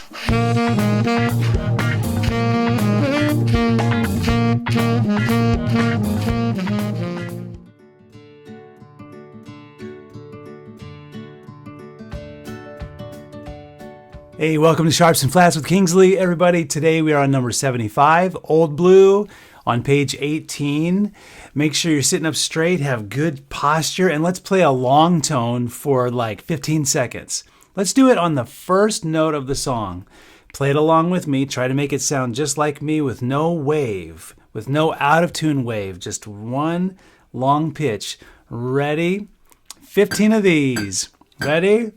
Hey, welcome to Sharps and Flats with Kingsley, everybody. Today we are on number 75, Old Blue, on page 18. Make sure you're sitting up straight, have good posture, and let's play a long tone for like 15 seconds. Let's do it on the first note of the song. Play it along with me. Try to make it sound just like me with no wave, with no out-of-tune wave, just one long pitch. Ready? 15 of these. Ready?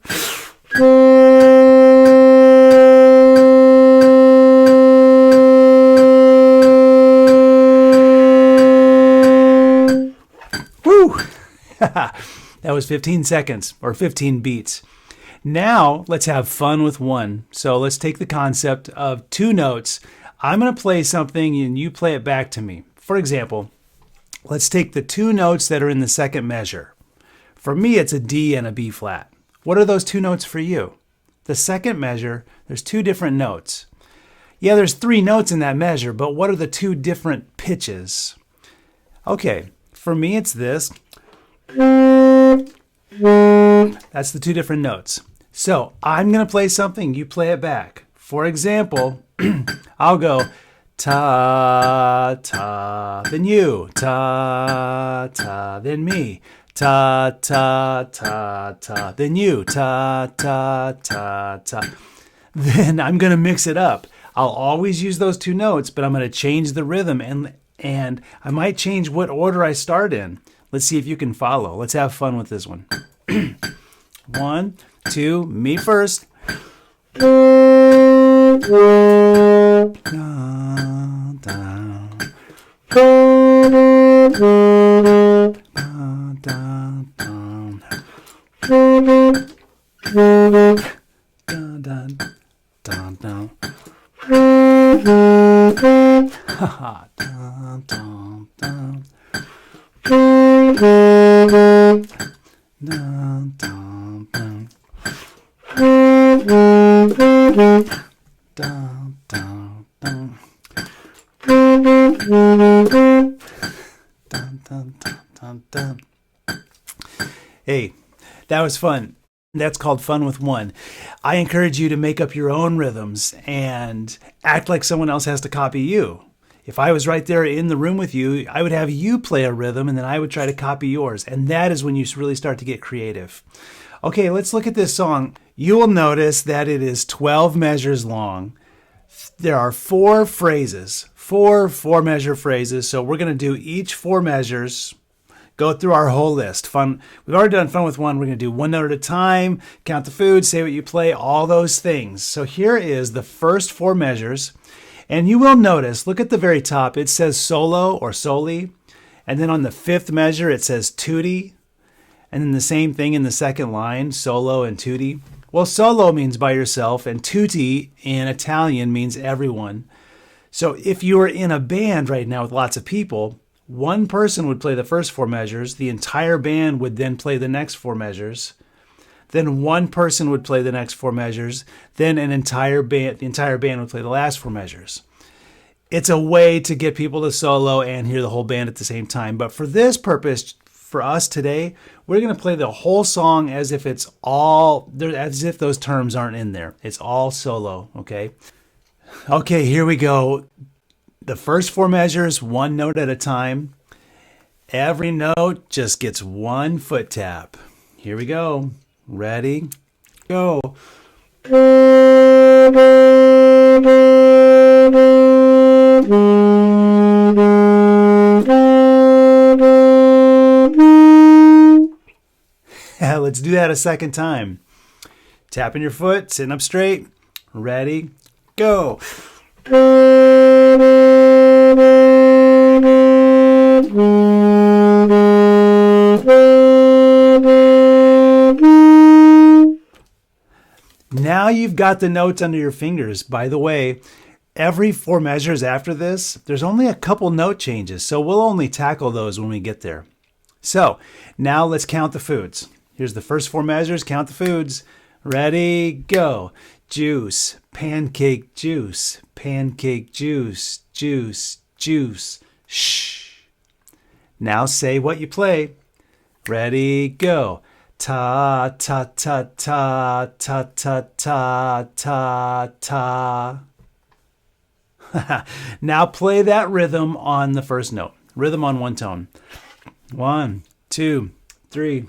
That was 15 seconds or 15 beats. Now let's have fun with one. So let's take the concept of two notes. I'm going to play something and you play it back to me. For example, let's take the two notes that are in the second measure. For me, it's a D and a B flat. What are those two notes for you? The second measure, there's two different notes. Yeah, there's three notes in that measure, but what are the two different pitches? Okay, for me, it's this. That's the two different notes. So I'm going to play something, you play it back. For example, I'll go ta, ta, then you, ta, ta, then me, ta, ta, ta, ta, then you, ta, ta, ta, ta. Then I'm going to mix it up. I'll always use those two notes, but I'm going to change the rhythm and I might change what order I start in. Let's see if you can follow. Let's have fun with this one. 1, 2, me first. Hey, that was fun. That's called Fun with One. I encourage you to make up your own rhythms and act like someone else has to copy you. If I was right there in the room with you, I would have you play a rhythm and then I would try to copy yours. And that is when you really start to get creative. Okay, let's look at this song. You will notice that it is 12 measures long. There are 4 phrases, four measure phrases. So we're going to do each 4 measures, go through our whole list. Fun. We've already done Fun with One. We're going to do one note at a time, count the food, say what you play, all those things. So here is the first 4 measures. And you will notice, look at the very top, it says solo or soli. And then on the 5th measure, it says tutti. And then the same thing in the second line, solo and tutti. Well, solo means by yourself, and tutti in Italian means everyone. So if you were in a band right now with lots of people, one person would play the first 4 measures, the entire band would then play the next 4 measures. Then one person would play the next 4 measures. Then the entire band would play the last 4 measures. It's a way to get people to solo and hear the whole band at the same time. But for this purpose, for us today, we're going to play the whole song as if it's all, as if those terms aren't in there. It's all solo, okay? Okay, here we go. The first 4 measures, one note at a time. Every note just gets one foot tap. Here we go. Ready? Go. Let's do that a second time. Tapping your foot, sitting up straight. Ready? Go. Now you've got the notes under your fingers. By the way, every 4 measures after this, there's only a couple note changes, so we'll only tackle those when we get there. So now let's count the foods. Here's the first 4 measures. Count the foods. Ready, go. juice, pancake juice, pancake juice, juice, juice. Shh. Now say what you play. Ready, go. Ta, ta, ta, ta, ta, ta, ta, ta, ta. Now play that rhythm on the first note. Rhythm on one tone. 1, 2, 3.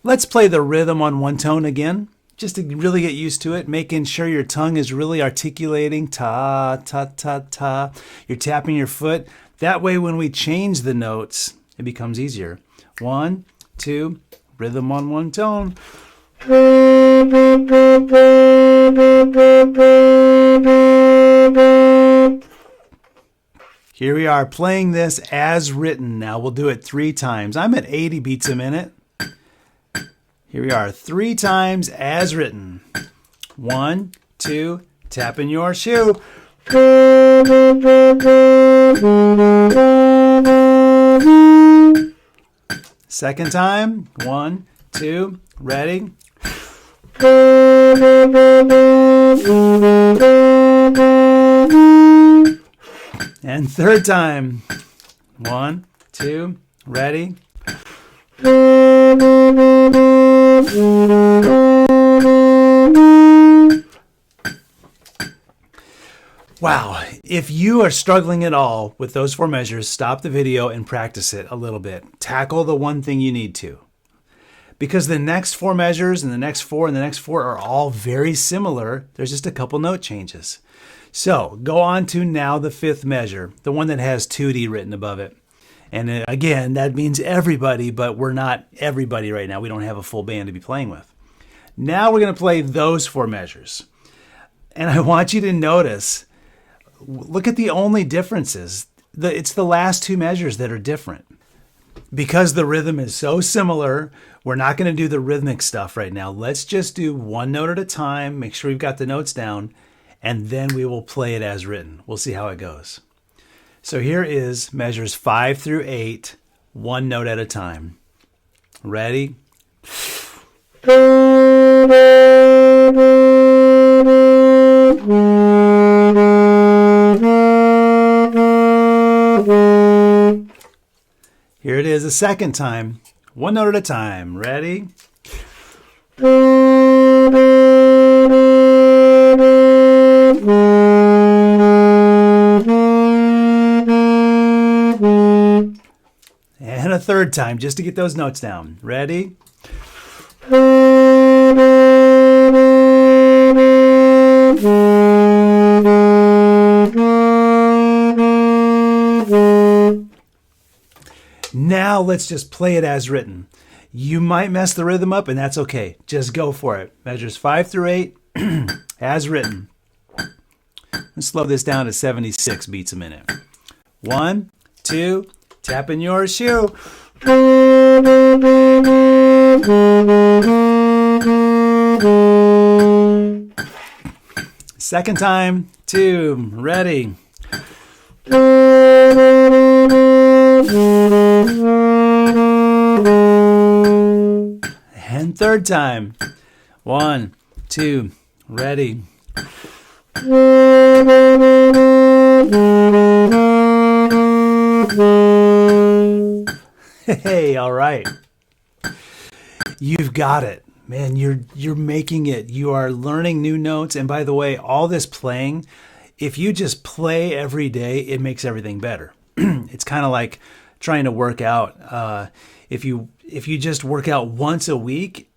Let's play the rhythm on one tone again, just to really get used to it, making sure your tongue is really articulating. Ta, ta, ta, ta. You're tapping your foot. That way when we change the notes, it becomes easier. 1, 2, rhythm on one tone. Here we are playing this as written. Now we'll do it 3 times. I'm at 80 beats a minute. Here we are, 3 times as written. 1, 2, tap in your shoe. Second time, 1, 2, ready. And third time, 1, 2, ready. Wow, if you are struggling at all with those 4 measures, stop the video and practice it a little bit. Tackle the one thing you need to. Because the next 4 measures and the next 4 and the next 4 are all very similar. There's just a couple note changes. So go on to now the 5th measure, the one that has 2D written above it. And again, that means everybody, but we're not everybody right now. We don't have a full band to be playing with. Now we're going to play those 4 measures. And I want you to notice, look at the only differences. It's the last 2 measures that are different. Because the rhythm is so similar, we're not going to do the rhythmic stuff right now. Let's just do one note at a time, make sure we've got the notes down, and then we will play it as written. We'll see how it goes. So here is measures 5 through 8, one note at a time. Ready? Here it is a second time, one note at a time. Ready? And a third time, just to get those notes down. Ready? Now let's just play it as written. You might mess the rhythm up, and that's okay. Just go for it. Measures 5 through 8, as written. Let's slow this down to 76 beats a minute. 1, 2, tap in your shoe. Second time, 2, ready. And third time, 1, 2, ready. Hey, all right. You've got it. Man, you're making it. You are learning new notes. And by the way, all this playing, if you just play every day, it makes everything better. It's kind of like trying to work out. If you just work out once a week,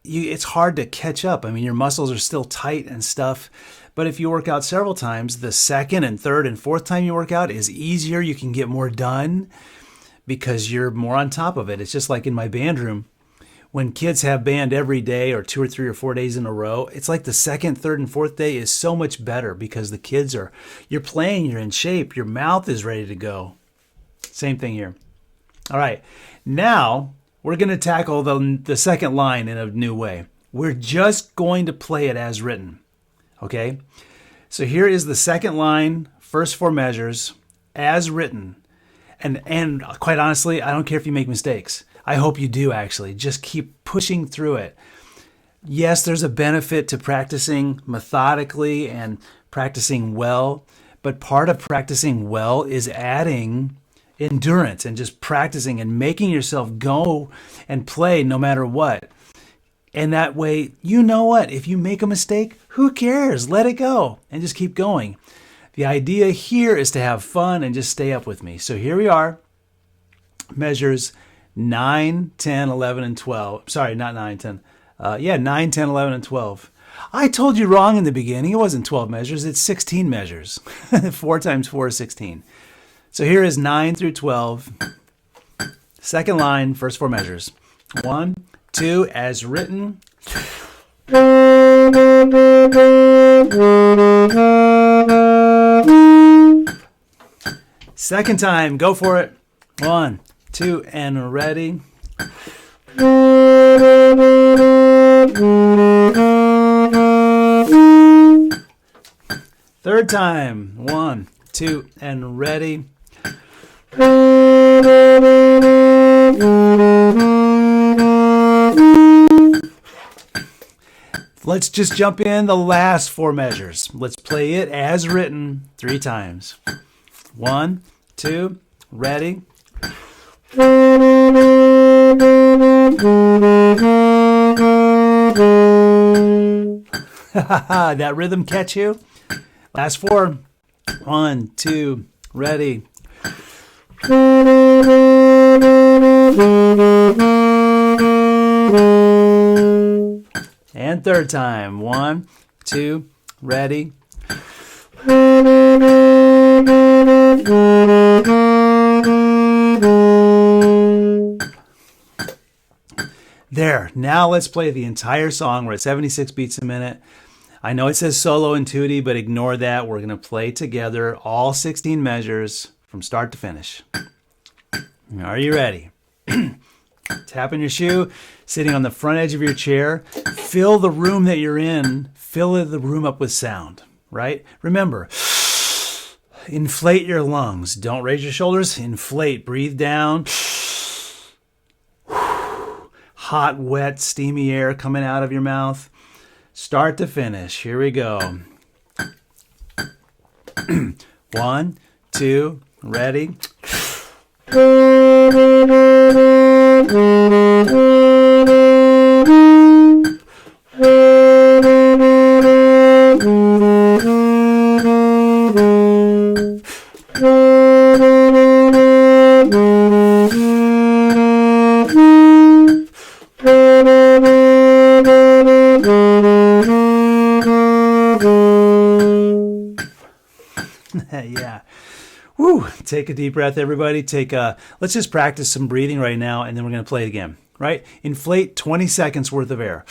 it's hard to catch up. I mean, your muscles are still tight and stuff. But if you work out several times, the second and third and fourth time you work out is easier. You can get more done because you're more on top of it. It's just like in my band room. When kids have band every day or 2 or 3 or 4 days in a row, it's like the second, third, and fourth day is so much better because the kids you're playing, you're in shape, your mouth is ready to go. Same thing here. All right, now we're going to tackle the second line in a new way. We're just going to play it as written, okay? So here is the second line, first 4 measures, as written. And quite honestly, I don't care if you make mistakes. I hope you do, actually. Just keep pushing through it. Yes, there's a benefit to practicing methodically and practicing well, but part of practicing well is adding endurance and just practicing and making yourself go and play no matter what. And that way, you know what? If you make a mistake, who cares? Let it go and just keep going. The idea here is to have fun and just stay up with me. So here we are. Measures 9, 10, 11, and 12. Sorry, not 9, 10. 9, 10, 11, and 12. I told you wrong in the beginning. It wasn't 12 measures. It's 16 measures. 4 times 4 is 16. So here is 9 through 12. Second line, first 4 measures. 1, 2, as written. Second time, go for it. 1, 2, and ready. Third time, 1, 2, and ready. Let's just jump in the last 4 measures. Let's play it as written 3 times. 1, 2, ready. That rhythm catch you? Last 4. 1, 2, ready. And third time. 1, 2, ready. There. Now let's play the entire song. We're at 76 beats a minute. I know it says solo and tutti, but ignore that. We're going to play together all 16 measures from start to finish. Are you ready? Tapping your shoe, sitting on the front edge of your chair. Fill the room that you're in. Fill the room up with sound, right? Remember, inflate your lungs. Don't raise your shoulders. Inflate. Breathe down. Hot, wet, steamy air coming out of your mouth. Start to finish. Here we go. 1, 2, ready. Yeah. Woo. Take a deep breath, everybody. Let's just practice some breathing right now, and then we're going to play it again, right? Inflate 20 seconds worth of air.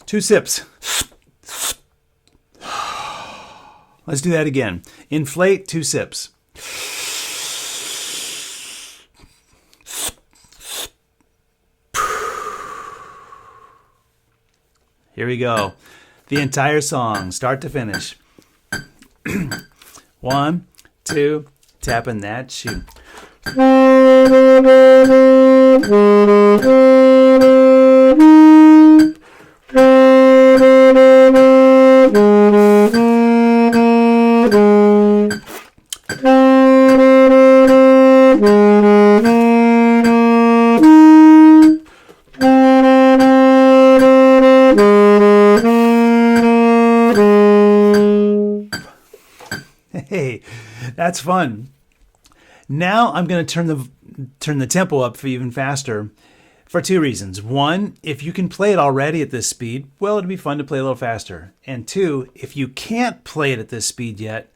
2 sips. Let's do that again. Inflate, 2 sips. Here we go. The entire song, start to finish. 1, 2, tapping that shoe. Hey, that's fun. Now I'm going to turn the tempo up for even faster for 2 reasons. 1, if you can play it already at this speed, well, it'd be fun to play a little faster. And 2, if you can't play it at this speed yet,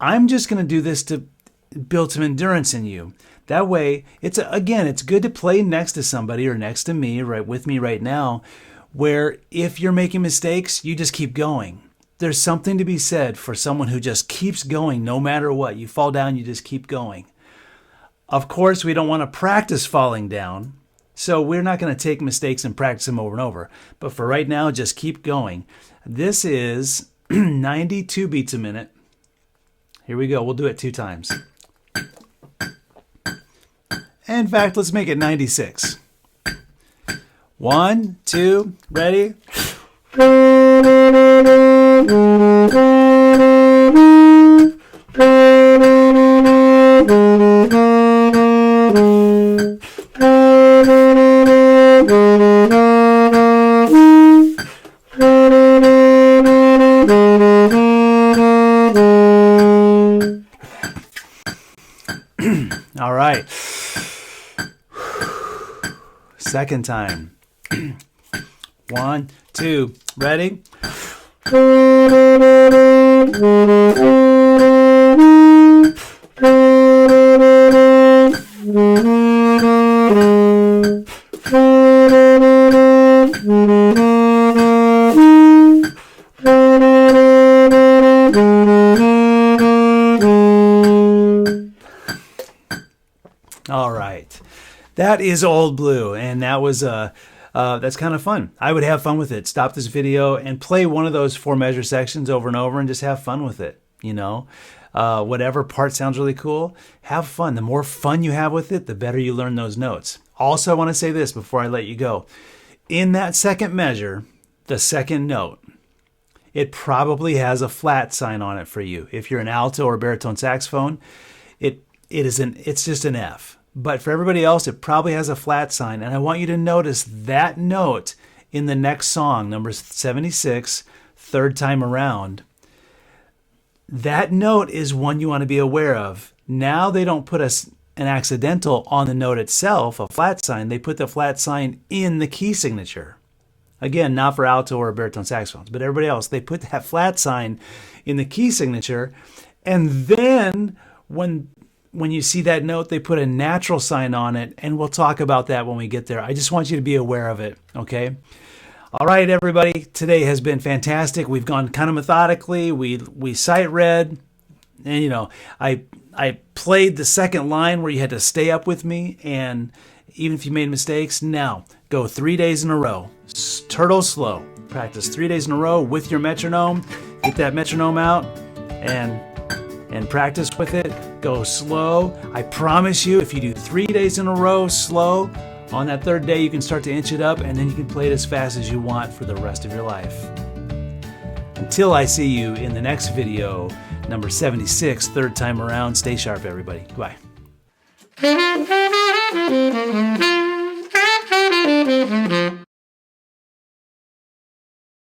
I'm just going to do this to build some endurance in you. That way, it's good to play next to somebody or next to me, right with me right now, where if you're making mistakes, you just keep going. There's something to be said for someone who just keeps going no matter what. You fall down, you just keep going. Of course, we don't want to practice falling down, so we're not going to take mistakes and practice them over and over. But for right now, just keep going. This is 92 beats a minute. Here we go. We'll do it 2 times. In fact, let's make it 96. 1, 2, ready? All right. Second time. 1, 2, ready? All right. That is Old Blue, and that was that's kind of fun. I would have fun with it. Stop this video and play one of those 4 measure sections over and over and just have fun with it, you know. Whatever part sounds really cool, have fun. The more fun you have with it, the better you learn those notes. Also, I want to say this before I let you go. In that second measure, the second note, it probably has a flat sign on it for you. If you're an alto or baritone saxophone, it's just an F. But for everybody else, it probably has a flat sign. And I want you to notice that note in the next song, number 76, Third Time Around. That note is one you want to be aware of. Now they don't put an accidental on the note itself, a flat sign. They put the flat sign in the key signature. Again, not for alto or baritone saxophones, but everybody else, they put that flat sign in the key signature. And then when you see that note, they put a natural sign on it, and we'll talk about that when we get there. I just want you to be aware of it, okay? All right, everybody. Today has been fantastic. We've gone kind of methodically. We sight read, and, you know, I played the second line where you had to stay up with me, and even if you made mistakes, now go 3 days in a row. Turtle slow. Practice 3 days in a row with your metronome. Get that metronome out, and practice with it. Go slow. I promise you, if you do 3 days in a row slow, on that third day you can start to inch it up, and then you can play it as fast as you want for the rest of your life. Until I see you in the next video, number 76, Third Time Around, stay sharp, everybody. Goodbye.